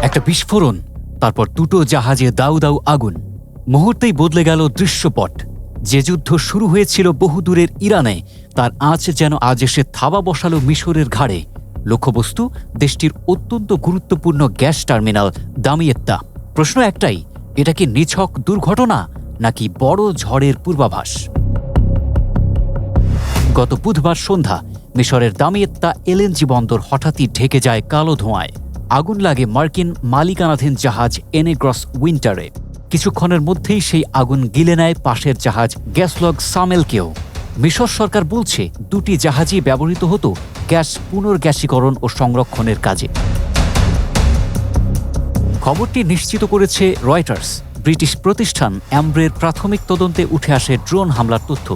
একটা বিস্ফোরণ, তারপর দুটো জাহাজে দাউ দাউ আগুন। মুহূর্তেই বদলে গেল দৃশ্যপট। যে যুদ্ধ শুরু হয়েছিল বহুদূরের ইরানে, তার আঁচ যেন আজ এসে থাবা বসালো মিশরের ঘাড়ে। লক্ষ্যবস্তু দেশটির অত্যন্ত গুরুত্বপূর্ণ গ্যাস টার্মিনাল দামিয়েত্তা। প্রশ্ন একটাই, এটা কি নিছক দুর্ঘটনা নাকি বড় ঝড়ের পূর্বাভাস? গত বুধবার সন্ধ্যা মিশরের দামিয়েত্তা এলএনজি বন্দর হঠাৎই ঢেকে যায় কালো ধোঁয়ায়। আগুন লাগে মার্কিন মালিকানাধীন জাহাজ এনেগ্রস উইন্টারে। কিছুক্ষণের মধ্যেই সেই আগুন গিলে নেয় পাশের জাহাজ গ্যাসলগ সামেলকেও। মিশর সরকার বলছে দুটি জাহাজই ব্যবহৃত হতো গ্যাস পুনর্গ্যাসীকরণ ও সংরক্ষণের কাজে। খবরটি নিশ্চিত করেছে রয়টার্স। ব্রিটিশ প্রতিষ্ঠান অ্যাম্ব্রের প্রাথমিক তদন্তে উঠে আসে ড্রোন হামলার তথ্য।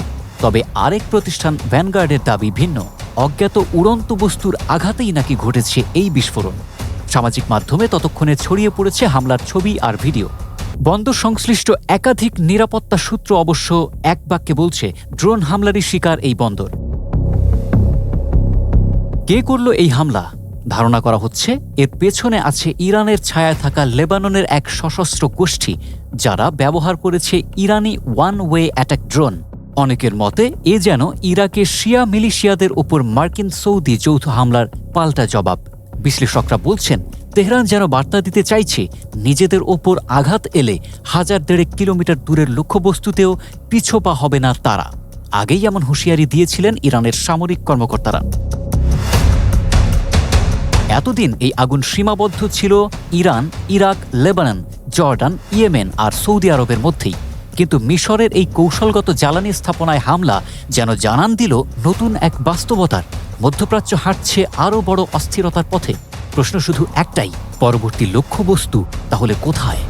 তবে আরেক প্রতিষ্ঠান ভ্যানগার্ডের দাবি ভিন্ন। অজ্ঞাত উড়ন্ত বস্তুর আঘাতেই নাকি ঘটেছে এই বিস্ফোরণ। সামাজিক মাধ্যমে ততক্ষণে ছড়িয়ে পড়েছে হামলার ছবি আর ভিডিও। বন্দর সংশ্লিষ্ট একাধিক নিরাপত্তা সূত্র অবশ্য এক বাক্যে বলছে ড্রোন হামলারই শিকার এই বন্দর। কে করল এই হামলা? ধারণা করা হচ্ছে এর পেছনে আছে ইরানের ছায়ায় থাকা লেবাননের এক সশস্ত্র গোষ্ঠী, যারা ব্যবহার করেছে ইরানি ওয়ান ওয়ে অ্যাটাক ড্রোন। অনেকের মতে এ যেন ইরাকের শিয়া মিলিশিয়াদের ওপর মার্কিন সৌদি যৌথ হামলার পাল্টা জবাব। বিশ্লেষকরা বলছেন তেহরান যেন বার্তা দিতে চাইছে নিজেদের ওপর আঘাত এলে 1000-1500 কিলোমিটার দূরের লক্ষ্যবস্তুতেও পিছোপা হবে না তারা। আগেই এমন হুঁশিয়ারি দিয়েছিলেন ইরানের সামরিক কর্মকর্তারা। এতদিন এই আগুন সীমাবদ্ধ ছিল Iran, Iraq, Lebanon, Jordan, Yemen আর সৌদি আরবের মধ্যেই। কিন্তু মিশরের এই কৌশলগত জ্বালানি স্থাপনায় হামলা যেন জানান দিল নতুন এক বাস্তবতার। মধ্যপ্রাচ্য হাঁটছে আরও বড় অস্থিরতার পথে। প্রশ্ন শুধু একটাই, পরবর্তী লক্ষ্যবস্তু তাহলে কোথায়?